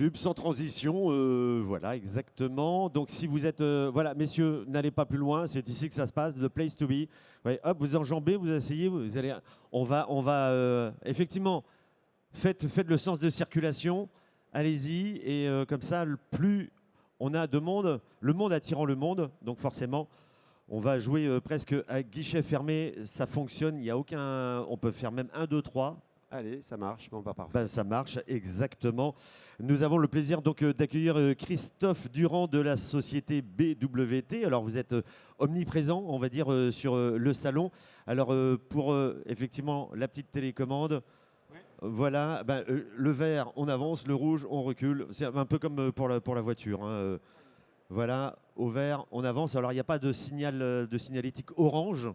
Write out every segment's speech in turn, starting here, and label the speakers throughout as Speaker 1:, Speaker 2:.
Speaker 1: Pub sans transition, voilà, exactement. Donc si vous êtes, voilà, messieurs, n'allez pas plus loin, c'est ici que ça se passe, the place to be. Ouais, hop, vous enjambez, vous asseyez, vous allez, effectivement, faites le sens de circulation, allez-y, et comme ça, plus on a de monde, le monde attirant le monde, donc forcément, on va jouer presque à guichet fermé, ça fonctionne, il n'y a aucun, on peut faire même un, 2, 3.
Speaker 2: Allez, ça marche, bon, pas
Speaker 1: Ben,
Speaker 2: parfait.
Speaker 1: ça marche, exactement. Nous avons le plaisir donc d'accueillir Christophe Durand de la société BWT. Alors vous êtes omniprésent, on va dire, sur le salon. Alors pour effectivement la petite télécommande, voilà, ben, le vert on avance, le rouge on recule. C'est un peu comme pour la voiture, hein, voilà, au vert on avance. Alors il n'y a pas de signal de signalétique orange.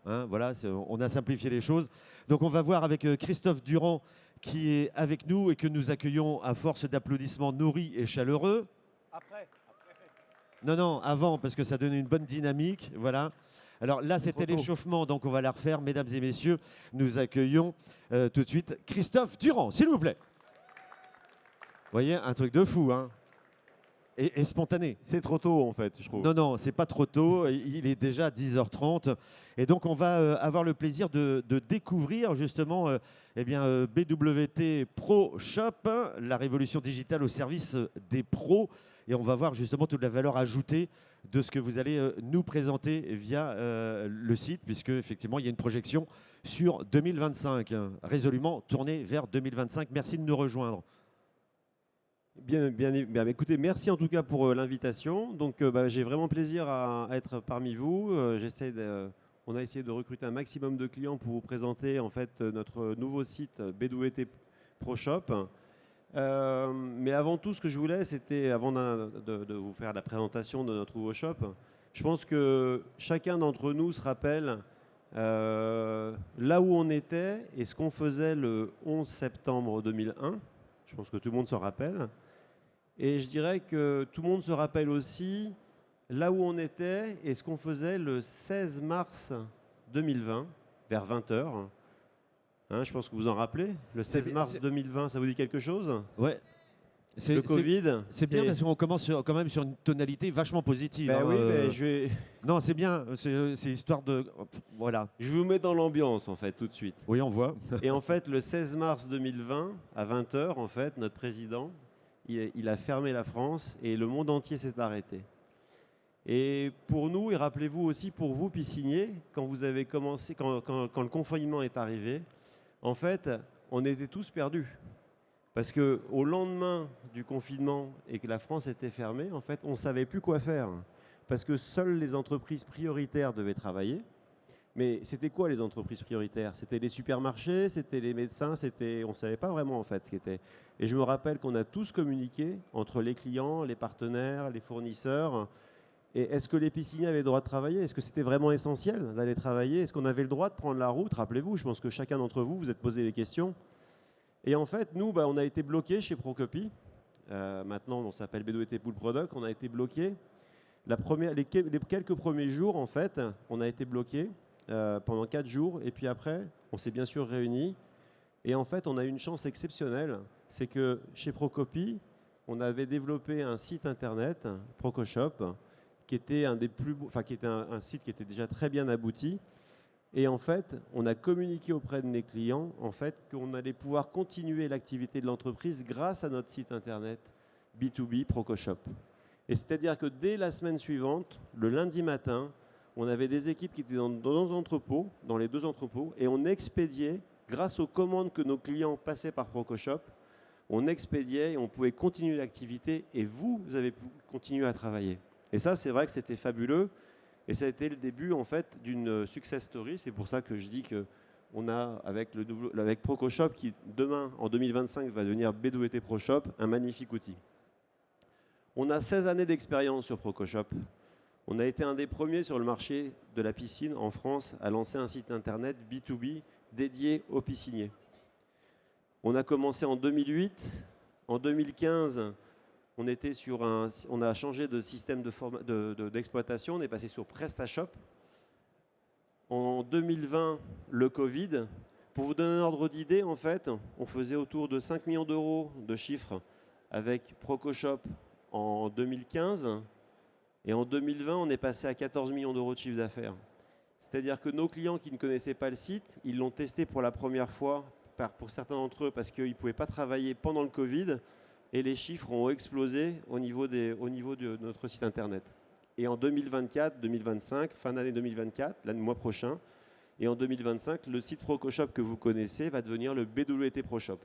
Speaker 1: Hein, voilà, on a simplifié les choses. Donc on va voir avec Christophe Durand qui est avec nous et que nous accueillons à force d'applaudissements nourris et chaleureux.
Speaker 2: Après.
Speaker 1: Non, non, avant, parce que ça donne une bonne dynamique. Voilà. Alors là, c'était l'échauffement, donc on va la refaire. Mesdames et messieurs, nous accueillons tout de suite Christophe Durand, s'il vous plaît. Vous voyez, un truc de fou, hein. Et spontané.
Speaker 2: C'est trop tôt en fait, je trouve.
Speaker 1: Non, non, c'est pas trop tôt. Il est déjà 10h30. Et donc, on va avoir le plaisir de découvrir justement eh bien, BWT Pro Shop, hein, la révolution digitale au service des pros. Et on va voir justement toute la valeur ajoutée de ce que vous allez nous présenter via le site, puisque effectivement, il y a une projection sur 2025, hein, résolument tournée vers 2025. Merci de nous rejoindre.
Speaker 2: Bien, écoutez, merci en tout cas pour l'invitation. Donc, j'ai vraiment plaisir à être parmi vous. On a essayé de recruter un maximum de clients pour vous présenter en fait notre nouveau site BWT Pro Shop. Mais avant tout, ce que je voulais, c'était, avant de vous faire la présentation de notre nouveau shop, je pense que chacun d'entre nous se rappelle là où on était et ce qu'on faisait le 11 septembre 2001. Je pense que tout le monde s'en rappelle. Et je dirais que tout le monde se rappelle aussi là où on était et ce qu'on faisait le 16 mars 2020, vers 20 h. Hein, je pense que vous en rappelez. Le 16 mars 2020, ça vous dit quelque chose?
Speaker 1: Ouais.
Speaker 2: Le Covid.
Speaker 1: C'est bien parce qu'on commence quand même sur une tonalité vachement positive.
Speaker 2: Ben
Speaker 1: hein,
Speaker 2: oui, mais je vais...
Speaker 1: Non, c'est bien. C'est histoire de... Voilà.
Speaker 2: Je vous mets dans l'ambiance, en fait, tout de suite.
Speaker 1: Oui, on voit.
Speaker 2: Et en fait, le 16 mars 2020, à 20 h, en fait, notre président, il a fermé la France et le monde entier s'est arrêté. Et pour nous, et rappelez-vous aussi pour vous, pisciniers, quand vous avez commencé, quand le confinement est arrivé, en fait, on était tous perdus. Parce qu'au lendemain du confinement et que la France était fermée, en fait, on ne savait plus quoi faire. Parce que seules les entreprises prioritaires devaient travailler. Mais c'était quoi les entreprises prioritaires? C'était les supermarchés, c'était les médecins, on ne savait pas vraiment en fait ce qu'était. Et je me rappelle qu'on a tous communiqué entre les clients, les partenaires, les fournisseurs. Et est-ce que les pisciniers avaient le droit de travailler? Est-ce que c'était vraiment essentiel d'aller travailler? Est-ce qu'on avait le droit de prendre la route? Rappelez-vous, je pense que chacun d'entre vous, vous êtes posé les questions. Et en fait, nous, on a été bloqués chez Procopie. Maintenant, on s'appelle BWT Pool Product. On a été bloqués. Les quelques premiers jours, en fait, on a été bloqués pendant 4 jours. Et puis après, on s'est bien sûr réunis. Et en fait, on a eu une chance exceptionnelle. C'est que chez Procopie, on avait développé un site internet, ProcoShop, qui était un site qui était déjà très bien abouti. Et en fait, on a communiqué auprès de mes clients en fait, qu'on allait pouvoir continuer l'activité de l'entreprise grâce à notre site internet B2B ProcoShop. Et c'est-à-dire que dès la semaine suivante, le lundi matin, on avait des équipes qui étaient dans nos entrepôts, dans les 2 entrepôts, et on expédiait, grâce aux commandes que nos clients passaient par ProcoShop, on expédiait et on pouvait continuer l'activité et vous avez pu continuer à travailler. Et ça, c'est vrai que c'était fabuleux. Et ça a été le début en fait d'une success story. C'est pour ça que je dis qu'on a avec ProcoShop qui demain en 2025 va devenir BWT ProShop un magnifique outil. On a 16 années d'expérience sur ProcoShop. On a été un des premiers sur le marché de la piscine en France à lancer un site internet B2B dédié aux pisciniers. On a commencé en 2008. En 2015, on a changé de système d'exploitation, on est passé sur PrestaShop. En 2020, le Covid. Pour vous donner un ordre d'idée, en fait, on faisait autour de 5 millions d'euros de chiffre avec ProcoShop en 2015. Et en 2020, on est passé à 14 millions d'euros de chiffre d'affaires. C'est-à-dire que nos clients qui ne connaissaient pas le site, ils l'ont testé pour la première fois, pour certains d'entre eux, parce qu'ils ne pouvaient pas travailler pendant le Covid. Et les chiffres ont explosé au niveau de notre site Internet. Et en 2024, 2025, fin d'année 2024, le mois prochain, et en 2025, le site ProcoShop que vous connaissez va devenir le BWT ProShop.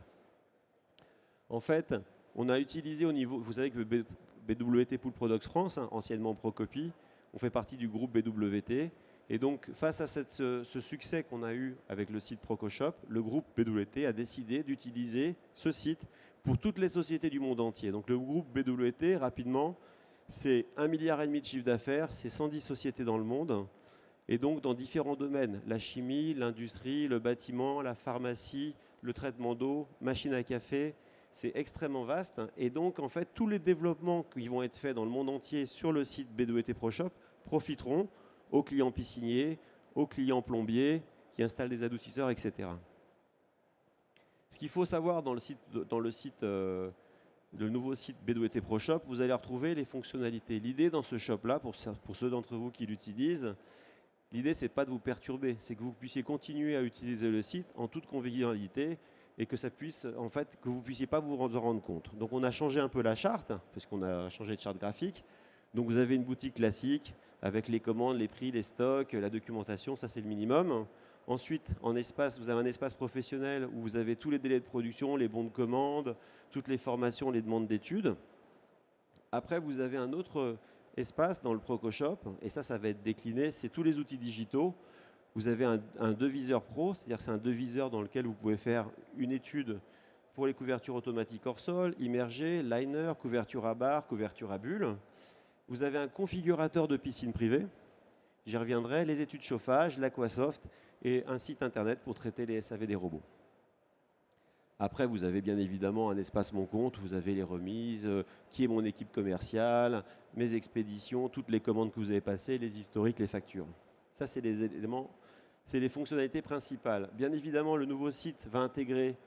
Speaker 2: En fait, on a utilisé au niveau, vous savez que BWT Pool Products France, hein, anciennement Procopy, on fait partie du groupe BWT. Et donc, face à ce succès qu'on a eu avec le site ProcoShop, le groupe BWT a décidé d'utiliser ce site pour toutes les sociétés du monde entier. Donc, le groupe BWT, rapidement, c'est 1,5 milliard de chiffre d'affaires, c'est 110 sociétés dans le monde, et donc dans différents domaines, la chimie, l'industrie, le bâtiment, la pharmacie, le traitement d'eau, machine à café, c'est extrêmement vaste. Et donc, en fait, tous les développements qui vont être faits dans le monde entier sur le site BWT ProShop profiteront aux clients pisciniers, aux clients plombiers qui installent des adoucisseurs, etc. Ce qu'il faut savoir dans le nouveau site BWT ProShop, vous allez retrouver les fonctionnalités. L'idée dans ce shop-là, pour ceux d'entre vous qui l'utilisent, l'idée, c'est pas de vous perturber, c'est que vous puissiez continuer à utiliser le site en toute convivialité et que ça puisse, en fait, que vous puissiez pas vous en rendre compte. Donc, on a changé un peu la charte, parce qu'on a changé de charte graphique. Donc, vous avez une boutique classique avec les commandes, les prix, les stocks, la documentation, ça c'est le minimum. Ensuite, vous avez un espace professionnel où vous avez tous les délais de production, les bons de commande, toutes les formations, les demandes d'études. Après, vous avez un autre espace dans le ProcoShop, et ça va être décliné, c'est tous les outils digitaux. Vous avez un deviseur pro, c'est-à-dire que c'est un deviseur dans lequel vous pouvez faire une étude pour les couvertures automatiques hors sol, immergées, liner, couverture à barre, couverture à bulle. Vous avez un configurateur de piscine privée, j'y reviendrai, les études chauffage, l'Aquasoft et un site internet pour traiter les SAV des robots. Après, vous avez bien évidemment un espace Mon Compte, vous avez les remises, qui est mon équipe commerciale, mes expéditions, toutes les commandes que vous avez passées, les historiques, les factures. Ça, c'est les éléments, c'est les fonctionnalités principales. Bien évidemment, le nouveau site va intégrer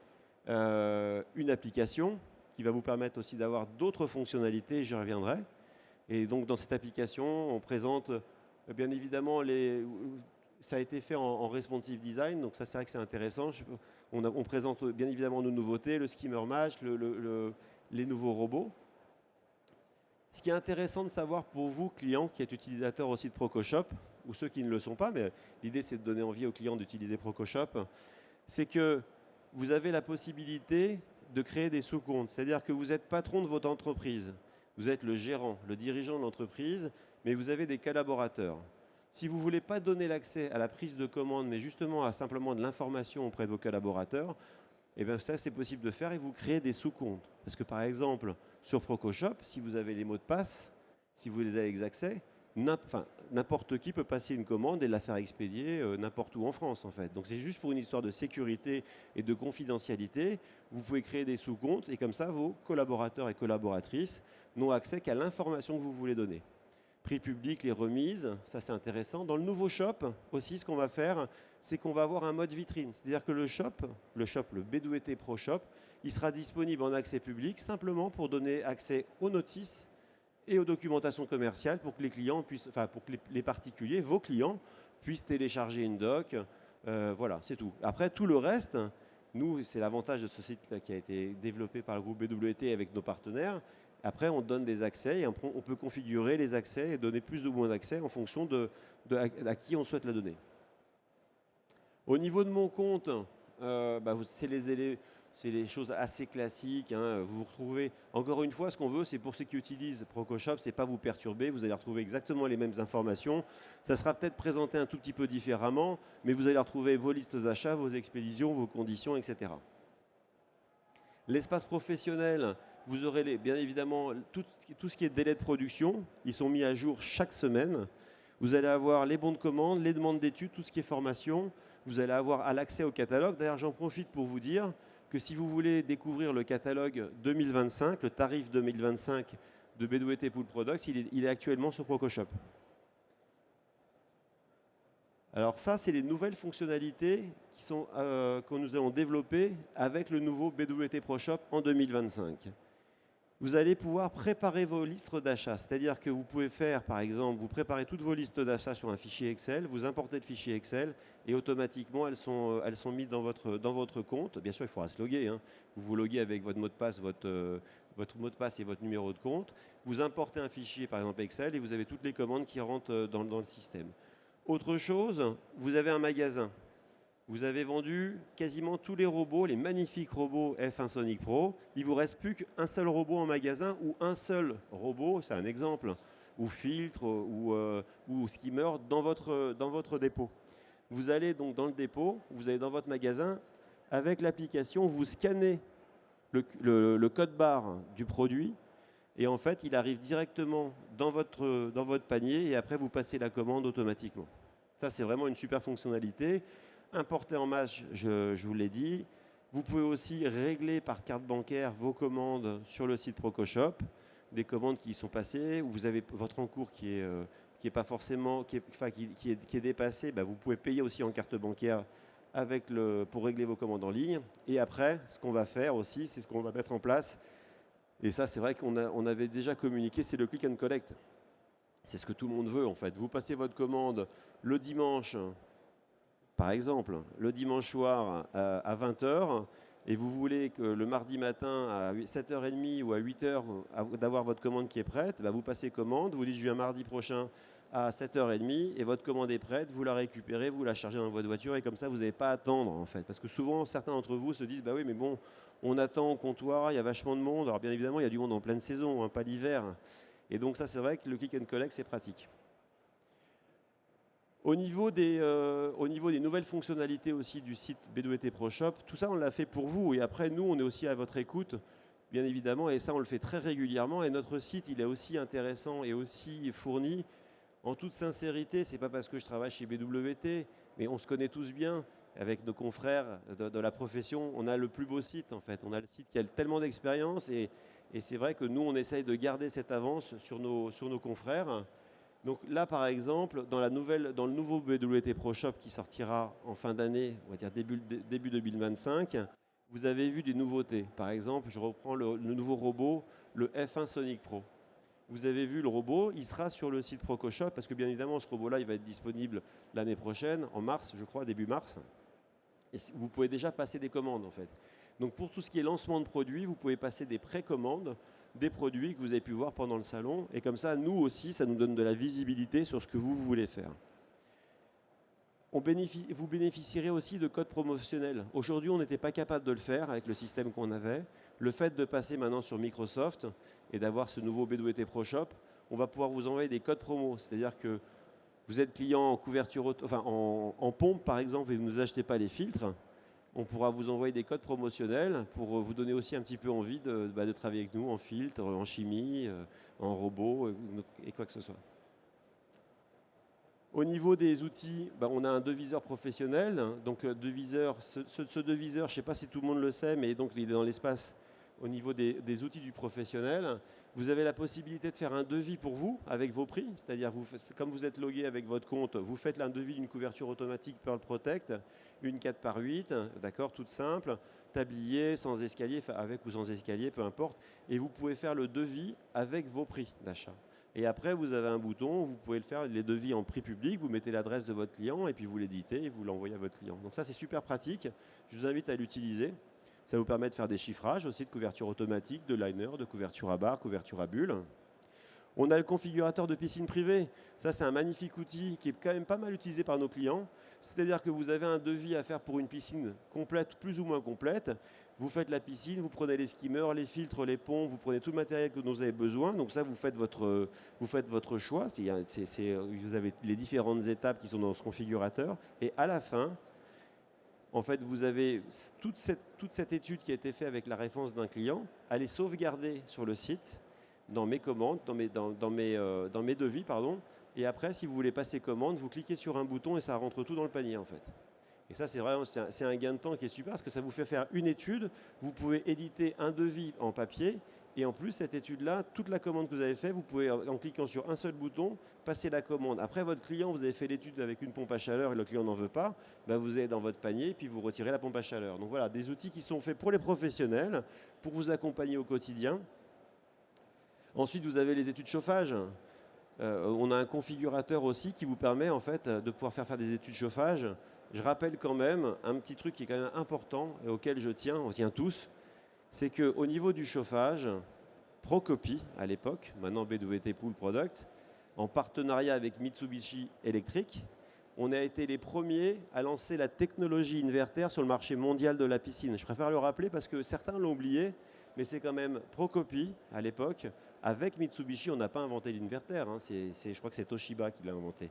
Speaker 2: une application qui va vous permettre aussi d'avoir d'autres fonctionnalités, j'y reviendrai. Et donc, dans cette application, on présente bien évidemment ça a été fait en responsive design, donc ça c'est vrai que c'est intéressant. On présente bien évidemment nos nouveautés, le skimmer match, les nouveaux robots. Ce qui est intéressant de savoir pour vous, clients, qui êtes utilisateurs aussi de ProcoShop, ou ceux qui ne le sont pas, mais l'idée c'est de donner envie aux clients d'utiliser ProcoShop, c'est que vous avez la possibilité de créer des sous-comptes. C'est-à-dire que vous êtes patron de votre entreprise, vous êtes le gérant, le dirigeant de l'entreprise, mais vous avez des collaborateurs. Si vous ne voulez pas donner l'accès à la prise de commande, mais justement à simplement de l'information auprès de vos collaborateurs, eh bien ça c'est possible de faire et vous créez des sous-comptes. Parce que par exemple, sur ProcoShop, si vous avez les mots de passe, si vous les avez les accès, n'importe qui peut passer une commande et la faire expédier n'importe où en France en fait. Donc c'est juste pour une histoire de sécurité et de confidentialité. Vous pouvez créer des sous-comptes et comme ça vos collaborateurs et collaboratrices n'ont accès qu'à l'information que vous voulez donner. Prix public, les remises, ça c'est intéressant. Dans le nouveau shop aussi, ce qu'on va faire, c'est qu'on va avoir un mode vitrine. C'est-à-dire que le BWT ProShop, il sera disponible en accès public simplement pour donner accès aux notices et aux documentations commerciales pour que les clients puissent, pour que les particuliers, vos clients, puissent télécharger une doc. Voilà, c'est tout. Après, tout le reste, nous, c'est l'avantage de ce site qui a été développé par le groupe BWT avec nos partenaires. Après, on donne des accès et on peut configurer les accès et donner plus ou moins d'accès en fonction à qui on souhaite la donner. Au niveau de mon compte, c'est les choses assez classiques. Hein. Vous retrouvez, encore une fois, ce qu'on veut, c'est pour ceux qui utilisent ProcoShop, c'est pas vous perturber. Vous allez retrouver exactement les mêmes informations. Ça sera peut-être présenté un tout petit peu différemment, mais vous allez retrouver vos listes d'achat, vos expéditions, vos conditions, etc. L'espace professionnel, vous aurez bien évidemment tout ce qui est délai de production. Ils sont mis à jour chaque semaine. Vous allez avoir les bons de commande, les demandes d'études, tout ce qui est formation. Vous allez avoir l'accès au catalogue. D'ailleurs, j'en profite pour vous dire que si vous voulez découvrir le catalogue 2025, le tarif 2025 de BWT Pool Products, il est actuellement sur ProcoShop. Alors ça, c'est les nouvelles fonctionnalités que nous allons développer avec le nouveau BWT ProShop en 2025. Vous allez pouvoir préparer vos listes d'achat. C'est-à-dire que vous pouvez faire, par exemple, vous préparez toutes vos listes d'achat sur un fichier Excel, vous importez le fichier Excel et automatiquement, elles sont mises dans votre compte. Bien sûr, il faudra se loguer, hein. Vous vous loguez avec votre mot de passe, votre mot de passe et votre numéro de compte. Vous importez un fichier, par exemple Excel, et vous avez toutes les commandes qui rentrent dans le système. Autre chose, vous avez un magasin. Vous avez vendu quasiment tous les robots, les magnifiques robots F1 Sonic Pro. Il ne vous reste plus qu'un seul robot en magasin ou un seul robot, c'est un exemple, ou filtre ou skimmer dans votre dépôt. Vous allez donc dans le dépôt, vous allez dans votre magasin, avec l'application, vous scannez le code barre du produit et en fait, il arrive directement dans votre panier et après, vous passez la commande automatiquement. Ça, c'est vraiment une super fonctionnalité. Importer en masse, je vous l'ai dit. Vous pouvez aussi régler par carte bancaire vos commandes sur le site ProcoShop, des commandes qui sont passées, où vous avez votre encours qui est pas forcément, qui est dépassé. Bah, vous pouvez payer aussi en carte bancaire pour régler vos commandes en ligne. Et après, ce qu'on va faire aussi, c'est ce qu'on va mettre en place. Et ça, c'est vrai qu'on avait déjà communiqué, c'est le click and collect. C'est ce que tout le monde veut en fait. Vous passez votre commande le dimanche. Par exemple, le dimanche soir à 20 h, et vous voulez que le mardi matin à 7h30 ou à 8 h d'avoir votre commande qui est prête, bah vous passez commande, vous dites je viens mardi prochain à 7h30 et votre commande est prête, vous la récupérez, vous la chargez dans votre voiture et comme ça vous n'avez pas à attendre en fait. Parce que souvent certains d'entre vous se disent bah oui mais bon on attend au comptoir, il y a vachement de monde. Alors bien évidemment il y a du monde en pleine saison, hein, pas l'hiver. Et donc ça c'est vrai que le click and collect c'est pratique. Au niveau des nouvelles fonctionnalités aussi du site B2ET ProShop, tout ça on l'a fait pour vous et après nous on est aussi à votre écoute bien évidemment et ça on le fait très régulièrement et notre site il est aussi intéressant et aussi fourni en toute sincérité, c'est pas parce que je travaille chez B2WT mais on se connaît tous bien avec nos confrères de la profession, on a le plus beau site en fait, on a le site qui a tellement d'expérience et c'est vrai que nous on essaye de garder cette avance sur nos confrères. Donc là, par exemple, dans le nouveau B2WT ProShop qui sortira en fin d'année, on va dire début 2025, vous avez vu des nouveautés. Par exemple, je reprends le nouveau robot, le F1 Sonic Pro. Vous avez vu le robot, il sera sur le site ProcoShop parce que bien évidemment, ce robot-là, il va être disponible l'année prochaine, en mars, je crois, début mars. Et vous pouvez déjà passer des commandes, en fait. Donc pour tout ce qui est lancement de produits, vous pouvez passer des précommandes des produits que vous avez pu voir pendant le salon. Et comme ça, nous aussi, ça nous donne de la visibilité sur ce que vous voulez faire. Vous bénéficierez aussi de codes promotionnels. Aujourd'hui, on n'était pas capable de le faire avec le système qu'on avait. Le fait de passer maintenant sur Microsoft et d'avoir ce nouveau B2ET ProShop, on va pouvoir vous envoyer des codes promo. C'est-à-dire que vous êtes client en couverture, en pompe par exemple, et vous ne nous achetez pas les filtres. On pourra vous envoyer des codes promotionnels pour vous donner aussi un petit peu envie de travailler avec nous en filtre, en chimie, en robot et quoi que ce soit. Au niveau des outils, on a un deviseur professionnel. Donc deviseur, ce deviseur, je ne sais pas si tout le monde le sait, mais donc il est dans l'espace au niveau des outils du professionnel. Vous avez la possibilité de faire un devis pour vous avec vos prix, c'est-à-dire comme vous êtes logué avec votre compte, vous faites un devis d'une couverture automatique Pearl Protect, une 4x8, d'accord, toute simple, tablier, sans escalier, avec ou sans escalier, peu importe, et vous pouvez faire le devis avec vos prix d'achat. Et après, vous avez un bouton, vous pouvez le faire, les devis en prix public, vous mettez l'adresse de votre client et puis vous l'éditez et vous l'envoyez à votre client. Donc ça, c'est super pratique. Je vous invite à l'utiliser. Ça vous permet de faire des chiffrages aussi de couverture automatique, de liner, de couverture à barre, couverture à bulle. On a le configurateur de piscine privée. Ça, c'est un magnifique outil qui est quand même pas mal utilisé par nos clients. C'est-à-dire que vous avez un devis à faire pour une piscine complète, plus ou moins complète. Vous faites la piscine, vous prenez les skimmers, les filtres, les pompes, vous prenez tout le matériel que vous avez besoin. Donc ça, vous faites votre choix. Vous avez les différentes étapes qui sont dans ce configurateur. Et à la fin, en fait, vous avez toute cette étude qui a été faite avec la référence d'un client. Elle est sauvegardée sur le site, dans mes commandes, dans mes devis, pardon. Et après, si vous voulez passer commande, vous cliquez sur un bouton et ça rentre tout dans le panier, en fait. Et ça, c'est un gain de temps qui est super parce que ça vous fait faire une étude. Vous pouvez éditer un devis en papier. Et en plus, cette étude-là, toute la commande que vous avez faite, vous pouvez, en cliquant sur un seul bouton, passer la commande. Après, votre client, vous avez fait l'étude avec une pompe à chaleur et le client n'en veut pas, vous allez dans votre panier et puis vous retirez la pompe à chaleur. Donc voilà, des outils qui sont faits pour les professionnels, pour vous accompagner au quotidien. Ensuite, vous avez les études chauffage. On a un configurateur aussi qui vous permet en fait de pouvoir faire des études chauffage. Je rappelle quand même un petit truc qui est quand même important et auquel je tiens, on tient tous, c'est qu'au niveau du chauffage, Procopy à l'époque, maintenant BWT Pool Product, en partenariat avec Mitsubishi Electric, on a été les premiers à lancer la technologie inverter sur le marché mondial de la piscine. Je préfère le rappeler parce que certains l'ont oublié, mais c'est quand même Procopy à l'époque. Avec Mitsubishi, on n'a pas inventé l'inverter, hein. Je crois que c'est Toshiba qui l'a inventé.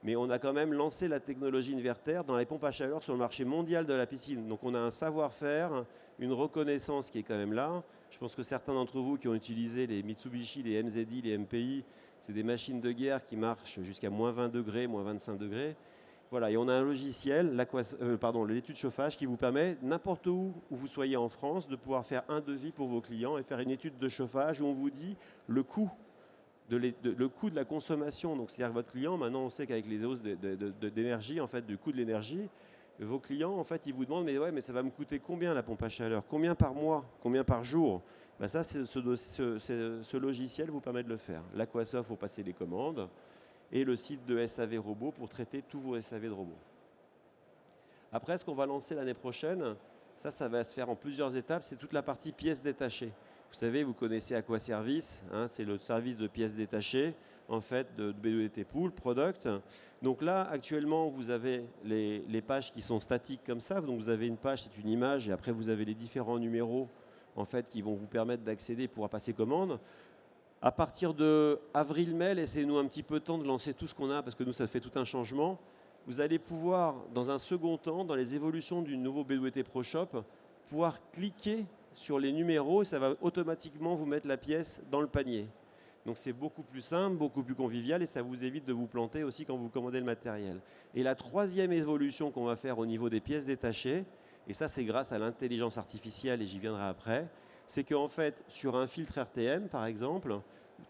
Speaker 2: Mais on a quand même lancé la technologie inverter dans les pompes à chaleur sur le marché mondial de la piscine. Donc on a un savoir-faire, une reconnaissance qui est quand même là. Je pense que certains d'entre vous qui ont utilisé les Mitsubishi, les MZI, les MPI, c'est des machines de guerre qui marchent jusqu'à moins 20 degrés, moins 25 degrés. Voilà, et on a un logiciel, l'étude chauffage, qui vous permet, n'importe où vous soyez en France, de pouvoir faire un devis pour vos clients et faire une étude de chauffage où on vous dit le coût de la consommation. Donc, c'est-à-dire que votre client, maintenant, on sait qu'avec les hausses d'énergie, en fait, du coût de l'énergie, vos clients, en fait, ils vous demandent, mais ça va me coûter combien la pompe à chaleur? Combien par mois? Combien par jour? Ben ça, ce logiciel vous permet de le faire. L'Aquasoft, vous passez les commandes et le site de SAV Robot pour traiter tous vos SAV de robots. Après, ce qu'on va lancer l'année prochaine, ça va se faire en plusieurs étapes, c'est toute la partie pièces détachées. Vous savez, vous connaissez Aquaservice, hein, c'est le service de pièces détachées, en fait, de BWT Pool Product. Donc là, actuellement, vous avez les pages qui sont statiques comme ça. Donc vous avez une page, c'est une image, et après vous avez les différents numéros, en fait, qui vont vous permettre d'accéder pour passer commande. À partir de avril-mai, laissez-nous un petit peu de temps de lancer tout ce qu'on a, parce que nous, ça fait tout un changement. Vous allez pouvoir, dans un second temps, dans les évolutions du nouveau BWT ProShop, pouvoir cliquer sur les numéros et ça va automatiquement vous mettre la pièce dans le panier. Donc c'est beaucoup plus simple, beaucoup plus convivial et ça vous évite de vous planter aussi quand vous commandez le matériel. Et la troisième évolution qu'on va faire au niveau des pièces détachées, et ça c'est grâce à l'intelligence artificielle et j'y viendrai après, c'est qu'en fait sur un filtre RTM par exemple,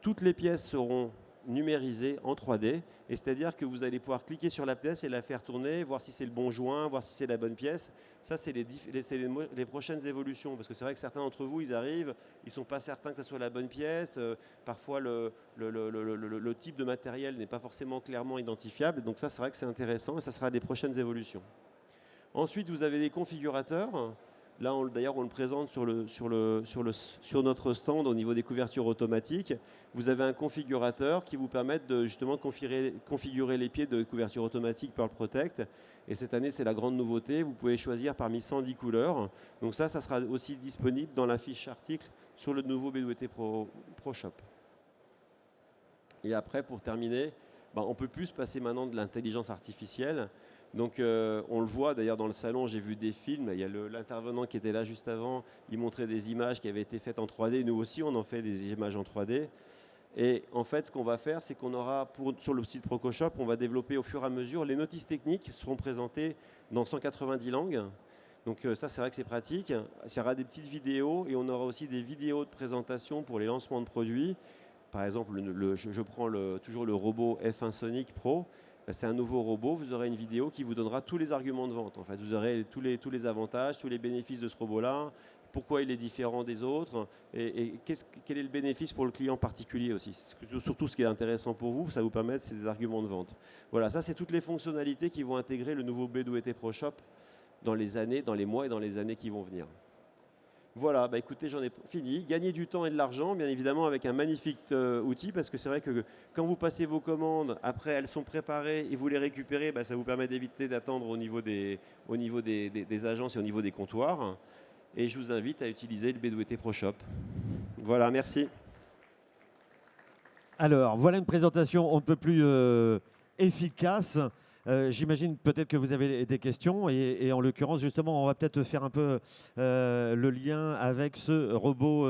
Speaker 2: toutes les pièces seront numérisées en 3D et c'est-à-dire que vous allez pouvoir cliquer sur la pièce et la faire tourner, voir si c'est le bon joint, voir si c'est la bonne pièce. Ça, c'est les prochaines évolutions parce que c'est vrai que certains d'entre vous, ils arrivent, ils ne sont pas certains que ce soit la bonne pièce. Parfois, le type de matériel n'est pas forcément clairement identifiable. Donc ça, c'est vrai que c'est intéressant et ça sera des prochaines évolutions. Ensuite, vous avez des configurateurs. Là, d'ailleurs, on le présente sur notre stand au niveau des couvertures automatiques. Vous avez un configurateur qui vous permet de justement configurer les pieds de couverture automatique Pearl Protect. Et cette année, c'est la grande nouveauté. Vous pouvez choisir parmi 110 couleurs. Donc ça sera aussi disponible dans la fiche article sur le nouveau BWT ProShop. Et après, pour terminer, on peut plus passer maintenant de l'intelligence artificielle. Donc on le voit d'ailleurs dans le salon, j'ai vu des films, il y a l'intervenant qui était là juste avant, il montrait des images qui avaient été faites en 3D, nous aussi on en fait des images en 3D. Et en fait ce qu'on va faire, c'est qu'on aura, sur le site ProCoShop, on va développer au fur et à mesure, les notices techniques seront présentées dans 190 langues. Donc ça c'est vrai que c'est pratique, il y aura des petites vidéos et on aura aussi des vidéos de présentation pour les lancements de produits. Par exemple, je prends toujours le robot F1 Sonic Pro. C'est un nouveau robot, vous aurez une vidéo qui vous donnera tous les arguments de vente. En fait, vous aurez tous les avantages, tous les bénéfices de ce robot-là, pourquoi il est différent des autres et quel est le bénéfice pour le client particulier aussi. Surtout ce qui est intéressant pour vous, ça vous permet ces arguments de vente. Voilà, ça c'est toutes les fonctionnalités qui vont intégrer le nouveau BWT ProShop dans les mois et dans les années qui vont venir. Voilà, écoutez, j'en ai fini. Gagner du temps et de l'argent, bien évidemment, avec un magnifique outil, parce que c'est vrai que quand vous passez vos commandes, après elles sont préparées et vous les récupérez, ça vous permet d'éviter d'attendre au niveau des agences et au niveau des comptoirs. Et je vous invite à utiliser le BWT ProShop. Voilà, merci.
Speaker 1: Alors, voilà une présentation on ne peut plus efficace. J'imagine peut-être que vous avez des questions et en l'occurrence, justement, on va peut-être faire un peu le lien avec ce robot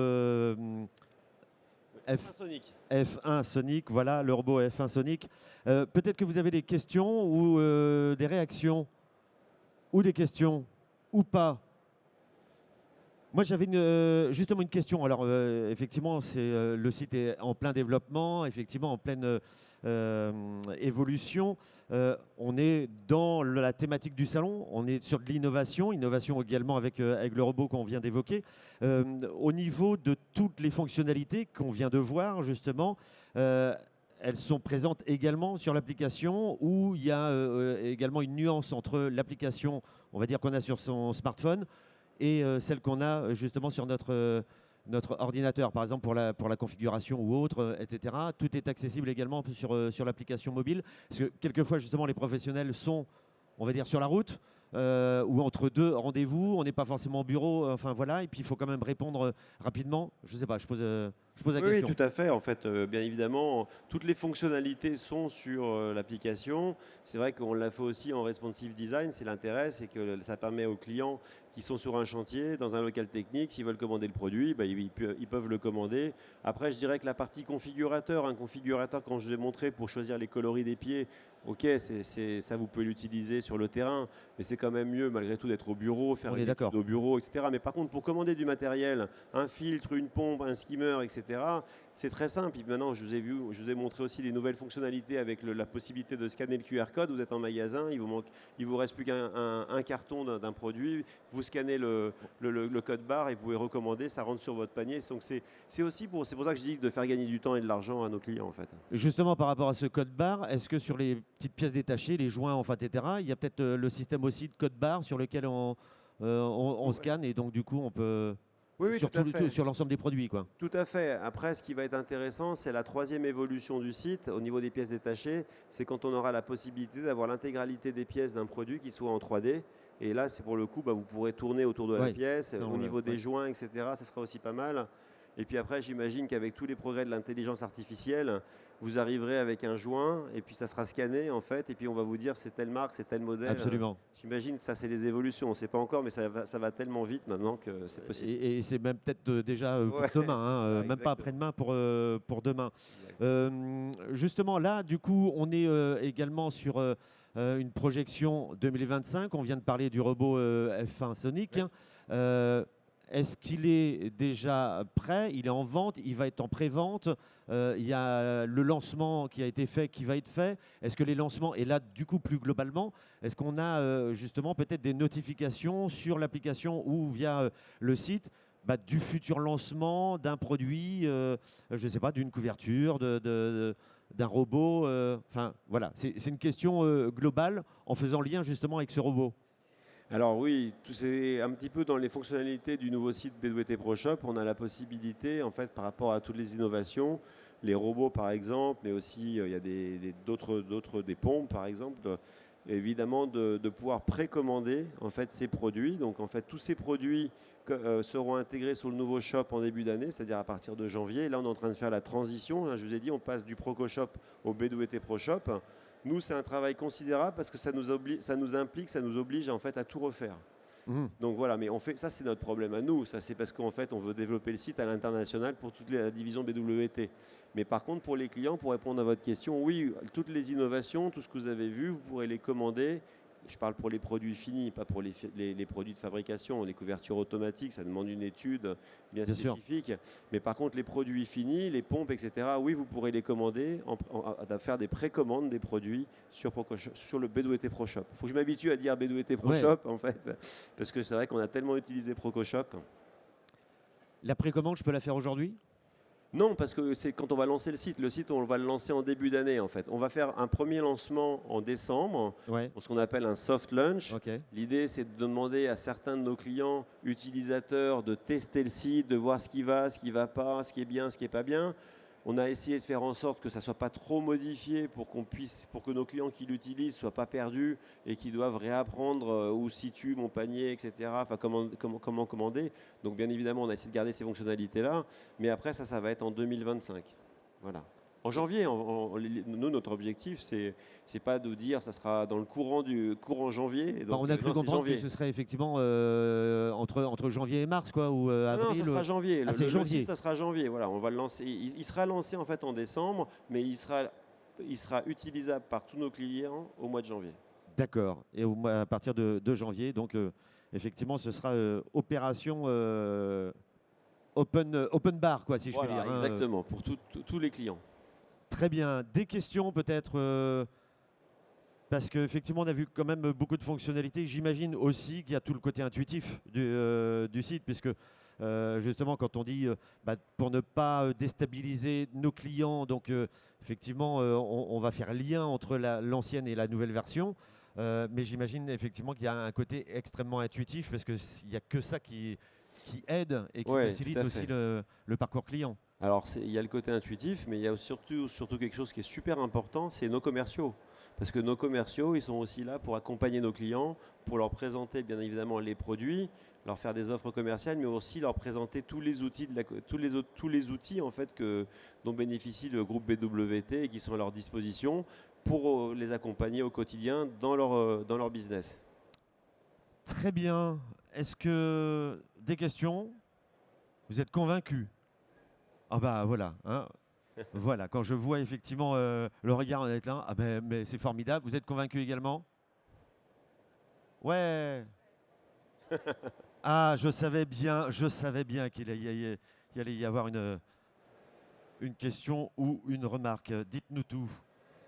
Speaker 1: F1 Sonic. Voilà, le robot F1 Sonic. Peut-être que vous avez des questions ou des réactions ou des questions ou pas. Moi, j'avais justement une question. Alors, effectivement, le site est en plein développement, effectivement, en pleine évolution. On est dans la thématique du salon, on est sur de l'innovation, innovation également avec le robot qu'on vient d'évoquer. Au niveau de toutes les fonctionnalités qu'on vient de voir, justement, elles sont présentes également sur l'application où il y a également une nuance entre l'application, on va dire, qu'on a sur son smartphone et celle qu'on a justement sur notre ordinateur, par exemple pour la configuration ou autre, etc. Tout est accessible également sur l'application mobile. Parce que quelquefois, justement, les professionnels sont, on va dire, sur la route ou entre deux rendez-vous. On n'est pas forcément au bureau. Enfin, voilà. Et puis, il faut quand même répondre rapidement. Je ne sais pas, je pose la
Speaker 2: Oui,
Speaker 1: question.
Speaker 2: tout à fait. En fait, bien évidemment, toutes les fonctionnalités sont sur l'application. C'est vrai qu'on l'a fait aussi en responsive design. C'est l'intérêt, c'est que ça permet aux clients qui sont sur un chantier, dans un local technique, s'ils veulent commander le produit, bah, ils peuvent le commander. Après, je dirais que la partie configurateur, un configurateur, quand je vous ai montré pour choisir les coloris des pieds, ok, ça vous pouvez l'utiliser sur le terrain, mais c'est quand même mieux malgré tout d'être au bureau, faire
Speaker 1: On
Speaker 2: une
Speaker 1: est d'accord.
Speaker 2: étude au bureau, etc. Mais par contre, pour commander du matériel, un filtre, une pompe, un skimmer, etc., c'est très simple. Puis maintenant, je vous ai montré aussi les nouvelles fonctionnalités avec la possibilité de scanner le QR code. Vous êtes en magasin, il vous reste plus qu'un carton d'un produit. Vous scannez le code barre et vous pouvez recommander. Ça rentre sur votre panier. Donc c'est pour ça que je dis de faire gagner du temps et de l'argent à nos clients en fait.
Speaker 1: Justement, par rapport à ce code barre, est-ce que sur les petites pièces détachées, les joints, enfin, etc., il y a peut-être le système aussi de code barre sur lequel on
Speaker 2: Ouais.
Speaker 1: scanne et donc du coup on peut
Speaker 2: Oui, oui, tout à fait.
Speaker 1: sur l'ensemble des produits, quoi.
Speaker 2: Tout à fait. Après, ce qui va être intéressant, c'est la troisième évolution du site au niveau des pièces détachées. C'est quand on aura la possibilité d'avoir l'intégralité des pièces d'un produit qui soit en 3D. Et là, c'est pour le coup, bah, vous pourrez tourner autour de la
Speaker 1: Oui,
Speaker 2: pièce.
Speaker 1: ça,
Speaker 2: Au niveau des
Speaker 1: ouais.
Speaker 2: joints, etc., ça sera aussi pas mal. Et puis après, j'imagine qu'avec tous les progrès de l'intelligence artificielle, vous arriverez avec un joint et puis ça sera scanné en fait. Et puis on va vous dire c'est telle marque, c'est tel modèle.
Speaker 1: Absolument.
Speaker 2: J'imagine que ça, c'est les évolutions. On ne sait pas encore, mais ça va tellement vite maintenant que c'est possible.
Speaker 1: Et c'est même peut-être déjà pour
Speaker 2: Ouais,
Speaker 1: demain,
Speaker 2: c'est
Speaker 1: hein,
Speaker 2: ça,
Speaker 1: même pas
Speaker 2: exactement.
Speaker 1: après-demain pour demain.
Speaker 2: Exactement.
Speaker 1: Justement, là, du coup, on est également sur une projection 2025. On vient de parler du robot F1 Sonic,
Speaker 2: Ouais.
Speaker 1: hein. Est-ce qu'il est déjà prêt? Il est en vente? Il va être en pré-vente? Il y a le lancement qui a été fait, qui va être fait. Est-ce que les lancements, et là, du coup, plus globalement, est-ce qu'on a justement peut-être des notifications sur l'application ou via le site du futur lancement d'un produit, je ne sais pas, d'une couverture, d'un robot. Enfin, voilà, c'est une question globale en faisant lien justement avec ce robot.
Speaker 2: Alors oui, tout c'est un petit peu dans les fonctionnalités du nouveau site BWT ProShop. On a la possibilité, en fait, par rapport à toutes les innovations, les robots par exemple, mais aussi il y a des pompes par exemple, évidemment de pouvoir précommander en fait ces produits. Donc en fait tous ces produits seront intégrés sur le nouveau shop en début d'année, c'est-à-dire à partir de janvier. Et là on est en train de faire la transition. Là, je vous ai dit, on passe du ProcoShop au BWT ProShop. Nous, c'est un travail considérable parce que ça nous implique, ça nous oblige en fait à tout refaire.
Speaker 1: Mhm.
Speaker 2: Donc voilà, mais on fait ça, c'est notre problème à nous. Ça, c'est parce qu'en fait, on veut développer le site à l'international pour toute la division BWT. Mais par contre, pour les clients, pour répondre à votre question, oui, toutes les innovations, tout ce que vous avez vu, vous pourrez les commander. Je parle pour les produits finis, pas pour les produits de fabrication. Les couvertures automatiques, ça demande une étude bien
Speaker 1: Bien sûr.
Speaker 2: spécifique. Mais par contre, les produits finis, les pompes, etc., oui, vous pourrez les commander, à faire des précommandes des produits sur le BWT ProShop. Il faut que je m'habitue à dire BWT
Speaker 1: Ouais.
Speaker 2: ProShop, en fait, parce que c'est vrai qu'on a tellement utilisé ProcoShop.
Speaker 1: La précommande, je peux la faire aujourd'hui?
Speaker 2: Non, parce que c'est quand on va lancer le site. Le site, on va le lancer en début d'année, en fait. On va faire un premier lancement en décembre,
Speaker 1: Ouais.
Speaker 2: ce qu'on appelle un soft launch.
Speaker 1: Ok.
Speaker 2: L'idée, c'est de demander à certains de nos clients utilisateurs de tester le site, de voir ce qui va pas, ce qui est bien, ce qui est pas bien. On a essayé de faire en sorte que ça ne soit pas trop modifié pour que nos clients qui l'utilisent ne soient pas perdus et qui doivent réapprendre où se situe mon panier, etc. Enfin, comment commander. Donc, bien évidemment, on a essayé de garder ces fonctionnalités-là. Mais après, ça va être en 2025. Voilà. En janvier, nous, notre objectif, c'est pas de dire ça sera dans le courant janvier. Et donc,
Speaker 1: On a cru
Speaker 2: non, c'est
Speaker 1: comprendre que
Speaker 2: janvier.
Speaker 1: ce serait effectivement entre janvier et mars, quoi, ou
Speaker 2: Non, non, ça
Speaker 1: avril.
Speaker 2: sera janvier.
Speaker 1: Ah, c'est
Speaker 2: Le site,
Speaker 1: janvier.
Speaker 2: ça sera janvier. Voilà, on va le lancer. Il sera lancé en fait en décembre, mais il sera utilisable par tous nos clients au mois de janvier.
Speaker 1: D'accord. Et à partir de janvier, donc effectivement, ce sera opération open bar, quoi, si je puis
Speaker 2: Voilà,
Speaker 1: dire.
Speaker 2: exactement, pour tous les clients.
Speaker 1: Très bien. Des questions peut-être parce qu'effectivement, on a vu quand même beaucoup de fonctionnalités. J'imagine aussi qu'il y a tout le côté intuitif du site, puisque justement, quand on dit pour ne pas déstabiliser nos clients, donc effectivement, on va faire lien entre l'ancienne et la nouvelle version. Mais j'imagine effectivement qu'il y a un côté extrêmement intuitif, parce qu'il n'y a que ça qui aide et qui
Speaker 2: Ouais,
Speaker 1: facilite
Speaker 2: tout à
Speaker 1: aussi
Speaker 2: fait.
Speaker 1: le parcours client.
Speaker 2: Alors, il y a le côté intuitif, mais il y a surtout quelque chose qui est super important, c'est nos commerciaux. Parce que nos commerciaux, ils sont aussi là pour accompagner nos clients, pour leur présenter bien évidemment les produits, leur faire des offres commerciales, mais aussi leur présenter tous les outils, tous les outils en fait dont bénéficie le groupe BWT et qui sont à leur disposition pour les accompagner au quotidien dans leur business.
Speaker 1: Très bien. Est-ce que des questions? Vous êtes convaincus? Ah bah voilà, hein. Voilà, quand je vois effectivement le regard d'être là, ah ben mais c'est formidable. Vous êtes convaincus également? Ouais. Ah, je savais bien qu'il allait y avoir une question ou une remarque. Dites-nous tout.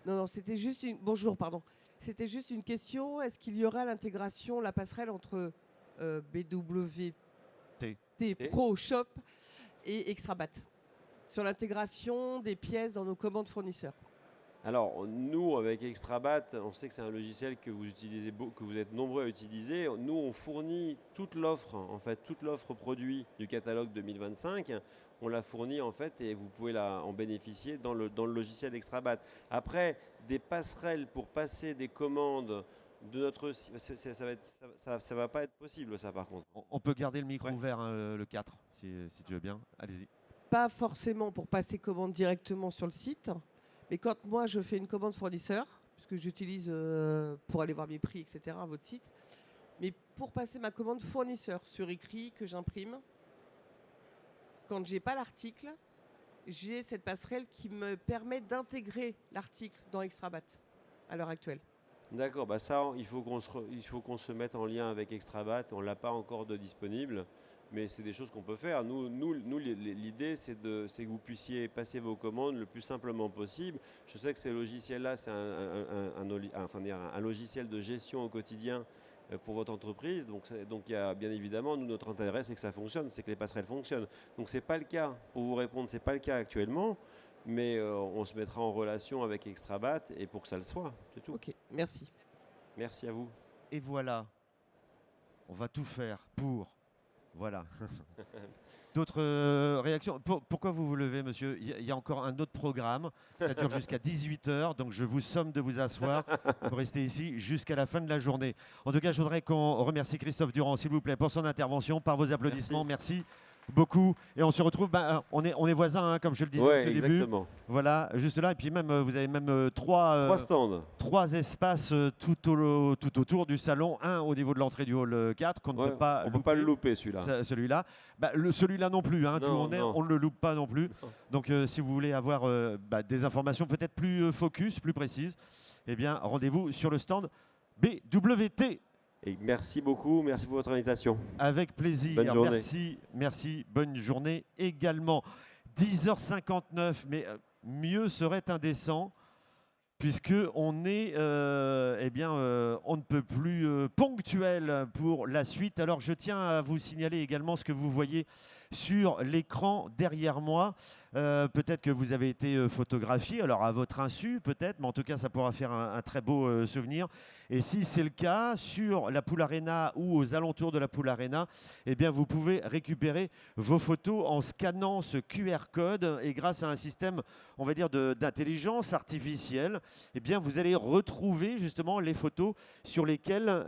Speaker 3: Non, non, c'était juste une. Bonjour, pardon. C'était juste une question. Est-ce qu'il y aura l'intégration, la passerelle entre BWT Pro Shop et Extrabat sur l'intégration des pièces dans nos commandes fournisseurs?
Speaker 2: Alors, nous, avec Extrabat, on sait que c'est un logiciel que vous utilisez, que vous êtes nombreux à utiliser. Nous, on fournit toute l'offre, en fait, toute l'offre produit du catalogue 2025. On la fournit, en fait, et vous pouvez en bénéficier dans le logiciel Extrabat. Après, des passerelles pour passer des commandes de notre site, ça va pas être possible, ça, par contre.
Speaker 1: On peut garder le micro
Speaker 2: Ouais.
Speaker 1: ouvert, hein, le 4, si tu veux bien. Allez-y.
Speaker 3: Pas forcément pour passer commande directement sur le site, mais quand moi je fais une commande fournisseur, puisque j'utilise pour aller voir mes prix, etc., votre site, mais pour passer ma commande fournisseur sur écrit que j'imprime, quand j'ai pas l'article, j'ai cette passerelle qui me permet d'intégrer l'article dans Extrabat à l'heure actuelle.
Speaker 2: D'accord, bah ça, il faut qu'on se mette en lien avec Extrabat. On ne l'a pas encore de disponible, mais c'est des choses qu'on peut faire. Nous l'idée, c'est que vous puissiez passer vos commandes le plus simplement possible. Je sais que ces logiciels-là, c'est un logiciel de gestion au quotidien pour votre entreprise. Donc il y a bien évidemment, nous, notre intérêt, c'est que ça fonctionne, c'est que les passerelles fonctionnent. Donc c'est pas le cas, pour vous répondre, c'est pas le cas actuellement. Mais on se mettra en relation avec Extrabat et pour que ça le soit, c'est tout.
Speaker 3: Ok, merci.
Speaker 2: Merci à vous.
Speaker 1: Et voilà, on va tout faire pour. Voilà. D'autres réactions? Pourquoi vous vous levez, monsieur? Il y a encore un autre programme. Ça dure jusqu'à 18 h, donc je vous somme de vous asseoir pour rester ici jusqu'à la fin de la journée. En tout cas, je voudrais qu'on remercie Christophe Durand, s'il vous plaît, pour son intervention, par vos applaudissements. Merci beaucoup. Et on se retrouve, on est voisins, hein, comme je le disais au début.
Speaker 2: Exactement.
Speaker 1: Voilà, juste là. Et puis même, vous avez même trois
Speaker 2: stands.
Speaker 1: Trois espaces tout autour du salon. Un au niveau de l'entrée du hall 4 qu'on ne peut pas
Speaker 2: on peut pas le louper, celui-là.
Speaker 1: Celui-là. Celui-là non plus. Hein,
Speaker 2: Non,
Speaker 1: on ne le loupe pas non plus.
Speaker 2: Non.
Speaker 1: Donc si vous voulez avoir des informations peut-être plus focus, plus précises, eh bien rendez-vous sur le stand BWT.
Speaker 2: Et merci beaucoup, merci pour votre invitation.
Speaker 1: Avec plaisir.
Speaker 2: Bonne journée.
Speaker 1: Merci. Bonne journée également. 10h59, mais mieux serait indécent, puisque on est, on ne peut plus ponctuel pour la suite. Alors je tiens à vous signaler également ce que vous voyez sur l'écran derrière moi. Peut-être que vous avez été photographié, alors à votre insu peut-être, mais en tout cas ça pourra faire un très beau souvenir. Et si c'est le cas, sur la Pool Arena ou aux alentours de la Pool Arena, eh bien vous pouvez récupérer vos photos en scannant ce QR code, et grâce à un système, on va dire, d'intelligence artificielle, eh bien vous allez retrouver justement les photos sur lesquelles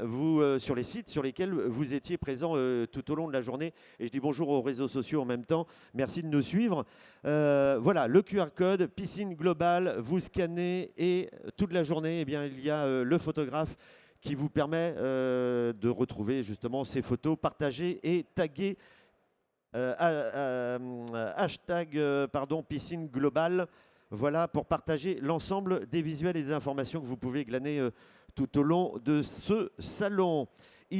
Speaker 1: sur les sites sur lesquels vous étiez présent tout au long de la journée. Et je dis bonjour aux réseaux sociaux en même temps. Merci de nous suivre. Voilà, le QR code, piscine globale, vous scannez et toute la journée, eh bien, il y a le photographe qui vous permet de retrouver justement ces photos partagées et taguées hashtag piscine globale. Voilà, pour partager l'ensemble des visuels et des informations que vous pouvez glaner tout au long de ce salon.